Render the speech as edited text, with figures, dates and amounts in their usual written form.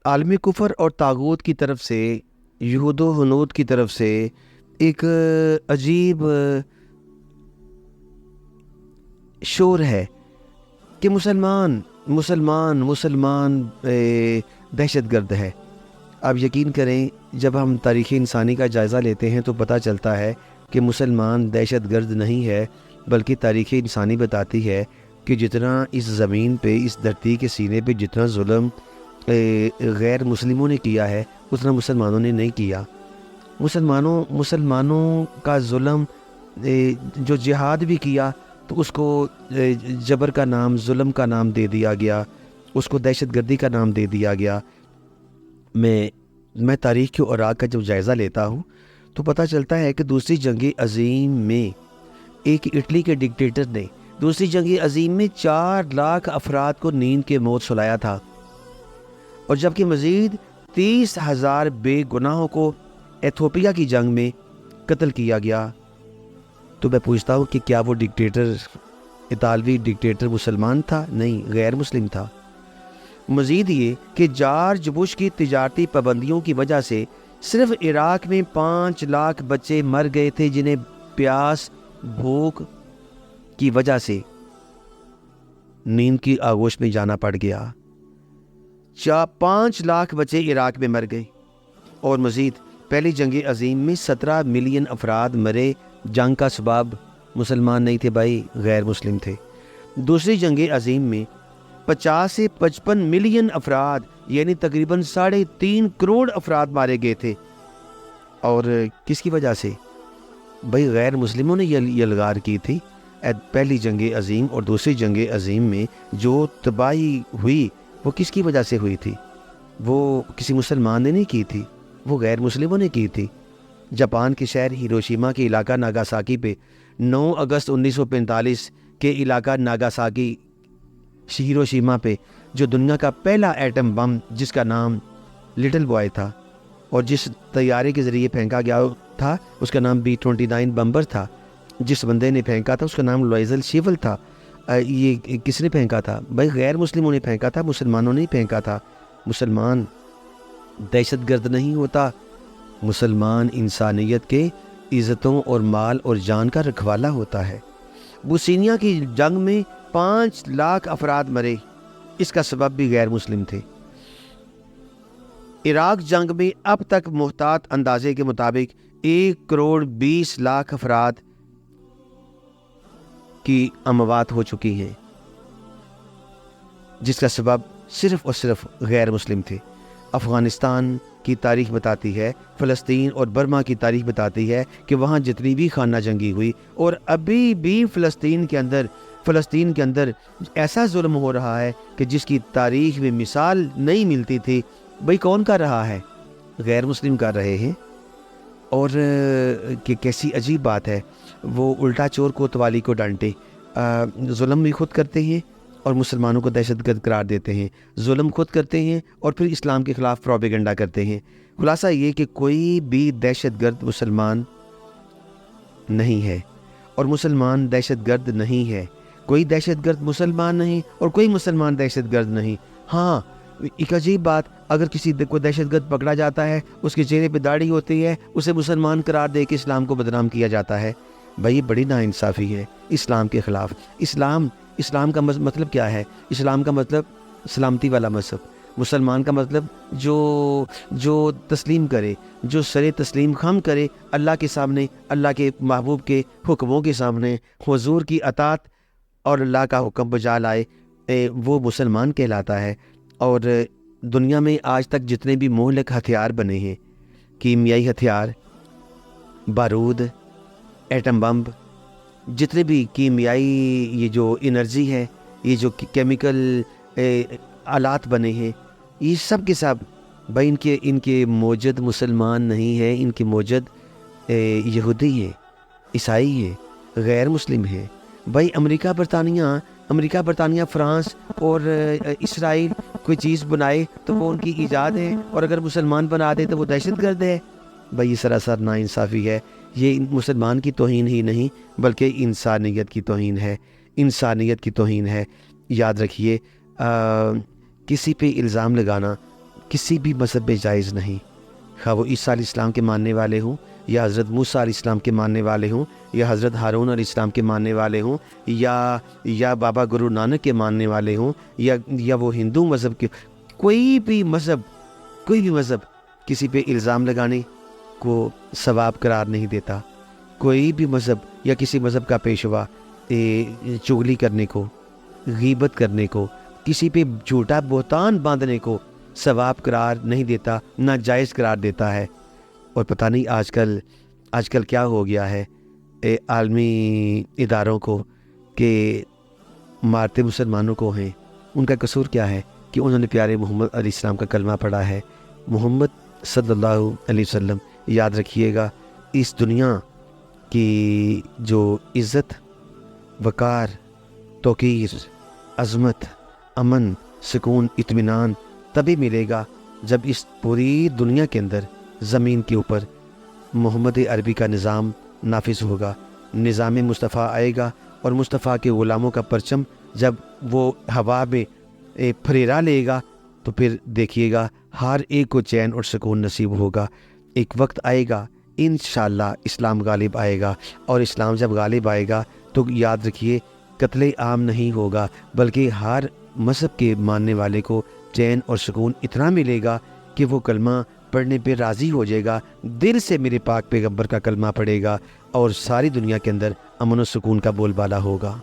عالمی کفر اور طاغوت کی طرف سے، یہود و ہنود کی طرف سے ایک عجیب شور ہے کہ مسلمان مسلمان مسلمان دہشت گرد ہے۔ آپ یقین کریں، جب ہم تاریخ انسانی کا جائزہ لیتے ہیں تو پتہ چلتا ہے کہ مسلمان دہشت گرد نہیں ہے، بلکہ تاریخ انسانی بتاتی ہے کہ جتنا اس زمین پہ، اس دھرتی کے سینے پہ جتنا ظلم غیر مسلموں نے کیا ہے، اتنا مسلمانوں نے نہیں کیا۔ مسلمانوں کا ظلم، جو جہاد بھی کیا تو اس کو جبر کا نام، ظلم کا نام دے دیا گیا، اس کو دہشت گردی کا نام دے دیا گیا۔ میں تاریخ کے اوراق کا جب جائزہ لیتا ہوں تو پتہ چلتا ہے کہ دوسری جنگ عظیم میں ایک اٹلی کے ڈکٹیٹر نے دوسری جنگ عظیم میں 4 لاکھ افراد کو نیند کے موت سلایا تھا، اور جبکہ مزید 30,000 بے گناہوں کو ایتھوپیا کی جنگ میں قتل کیا گیا۔ تو میں پوچھتا ہوں کہ کیا وہ ڈکٹیٹر، اطالوی ڈکٹیٹر مسلمان تھا؟ نہیں، غیر مسلم تھا۔ مزید یہ کہ جارج بش کی تجارتی پابندیوں کی وجہ سے صرف عراق میں 5 لاکھ بچے مر گئے تھے، جنہیں پیاس، بھوک کی وجہ سے نیند کی آغوش میں جانا پڑ گیا۔ 5 لاکھ بچے عراق میں مر گئے، اور مزید پہلی جنگ عظیم میں 17 ملین افراد مرے۔ جنگ کا سبب مسلمان نہیں تھے بھائی، غیر مسلم تھے۔ دوسری جنگ عظیم میں 50 سے 55 ملین افراد، یعنی تقریباً 3.5 کروڑ افراد مارے گئے تھے، اور کس کی وجہ سے؟ بھائی غیر مسلموں نے یلغار کی تھی۔ پہلی جنگ عظیم اور دوسری جنگ عظیم میں جو تباہی ہوئی وہ کس کی وجہ سے ہوئی تھی؟ وہ کسی مسلمان نے نہیں کی تھی، وہ غیر مسلموں نے کی تھی۔ جاپان کے شہر ہیروشیما کے علاقہ ناگاساکی پہ 9 اگست 1945 کے علاقہ ناگاساکی، ہیروشیما پہ جو دنیا کا پہلا ایٹم بم، جس کا نام لٹل بوائے تھا، اور جس طیارے کے ذریعے پھینکا گیا تھا اس کا نام B-29 بمبر تھا، جس بندے نے پھینکا تھا اس کا نام لوئزل شیول تھا۔ یہ کس نے پھینکا تھا؟ بھائی غیر مسلموں نے پھینکا تھا، مسلمانوں نے پھینکا تھا۔ مسلمان دہشت گرد نہیں ہوتا، مسلمان انسانیت کے عزتوں اور مال اور جان کا رکھوالا ہوتا ہے۔ بوسنیا کی جنگ میں 5 لاکھ افراد مرے، اس کا سبب بھی غیر مسلم تھے۔ عراق جنگ میں اب تک محتاط اندازے کے مطابق 1 کروڑ 20 لاکھ افراد کی اموات ہو چکی ہیں، جس کا سبب صرف اور صرف غیر مسلم تھے۔ افغانستان کی تاریخ بتاتی ہے، فلسطین اور برما کی تاریخ بتاتی ہے کہ وہاں جتنی بھی خانہ جنگی ہوئی، اور ابھی بھی فلسطین کے اندر ایسا ظلم ہو رہا ہے کہ جس کی تاریخ میں مثال نہیں ملتی تھی۔ بھئی کون کر رہا ہے؟ غیر مسلم کر رہے ہیں۔ اور کہ کیسی عجیب بات ہے، وہ الٹا چور کوتوالی کو ڈانٹے، ظلم بھی خود کرتے ہیں اور مسلمانوں کو دہشت گرد قرار دیتے ہیں، ظلم خود کرتے ہیں اور پھر اسلام کے خلاف پروپیگنڈا کرتے ہیں۔ خلاصہ یہ کہ کوئی بھی دہشت گرد مسلمان نہیں ہے، اور مسلمان دہشت گرد نہیں ہے۔ کوئی دہشت گرد مسلمان نہیں اور کوئی مسلمان دہشت گرد نہیں۔ ہاں، ایک عجیب بات، اگر کسی کو دہشت گرد پکڑا جاتا ہے، اس کے چہرے پہ داڑھی ہوتی ہے، اسے مسلمان قرار دے کے اسلام کو بدنام کیا جاتا ہے۔ بھائی بڑی ناانصافی ہے اسلام کے خلاف۔ اسلام کا مطلب کیا ہے؟ اسلام کا مطلب سلامتی والا مذہب۔ مسلمان کا مطلب جو تسلیم کرے، جو سر تسلیم خم کرے اللہ کے سامنے، اللہ کے محبوب کے حکموں کے سامنے، حضور کی اطاعت اور اللہ کا حکم بجا لائے، وہ مسلمان کہلاتا ہے۔ اور دنیا میں آج تک جتنے بھی مہلک ہتھیار بنے ہیں، کیمیائی ہتھیار، بارود، ایٹم بم، جتنے بھی کیمیائی یہ جو انرجی ہے، یہ جو کیمیکل آلات بنے ہیں، یہ سب کے سب بھائی ان کے موجد مسلمان نہیں ہیں، ان کے موجد یہودی ہیں، عیسائی ہیں، غیر مسلم ہیں۔ بھائی امریکہ برطانیہ، فرانس اور اسرائیل کوئی چیز بنائے تو وہ ان کی ایجاد ہے، اور اگر مسلمان بنا دے تو وہ دہشت گرد ہے۔ بھائی یہ سراسر ناانصافی ہے۔ یہ مسلمان کی توہین ہی نہیں بلکہ انسانیت کی توہین ہے، انسانیت کی توہین ہے۔ یاد رکھیے، کسی پہ الزام لگانا کسی بھی مذہب میں جائز نہیں، خواہ وہ عیسیٰ علیہ السلام کے ماننے والے ہوں، یا حضرت موسیٰ علیہ السلام کے ماننے والے ہوں، یا حضرت ہارون علیہ السلام کے ماننے والے ہوں، یا بابا گرو نانک کے ماننے والے ہوں، یا وہ ہندو مذہب کے، کوئی بھی مذہب کسی پہ الزام لگانے کو ثواب قرار نہیں دیتا۔ کوئی بھی مذہب یا کسی مذہب کا پیشوا چغلی کرنے کو، غیبت کرنے کو، کسی پہ جھوٹا بہتان باندھنے کو ثواب قرار نہیں دیتا، نہ جائز قرار دیتا ہے۔ اور پتہ نہیں آج کل کیا ہو گیا ہے عالمی اداروں کو کہ مارتے مسلمانوں کو ہیں۔ ان کا قصور کیا ہے کہ انہوں نے پیارے محمد علیہ السلام کا کلمہ پڑھا ہے۔ محمد صلی اللہ علیہ وسلم، یاد رکھیے گا، اس دنیا کی جو عزت، وقار، توقیر، عظمت، امن، سکون، اطمینان تبھی ملے گا جب اس پوری دنیا کے اندر، زمین کے اوپر محمد عربی کا نظام نافذ ہوگا، نظام مصطفیٰ آئے گا، اور مصطفیٰ کے غلاموں کا پرچم جب وہ ہوا میں پھریرا لے گا تو پھر دیکھیے گا ہر ایک کو چین اور سکون نصیب ہوگا۔ ایک وقت آئے گا انشاءاللہ اسلام غالب آئے گا، اور اسلام جب غالب آئے گا تو یاد رکھیے قتل عام نہیں ہوگا، بلکہ ہر مذہب کے ماننے والے کو چین اور سکون اتنا ملے گا کہ وہ کلمہ پڑھنے پہ راضی ہو جائے گا، دل سے میرے پاک پیغمبر کا کلمہ پڑھے گا، اور ساری دنیا کے اندر امن و سکون کا بول بالا ہوگا۔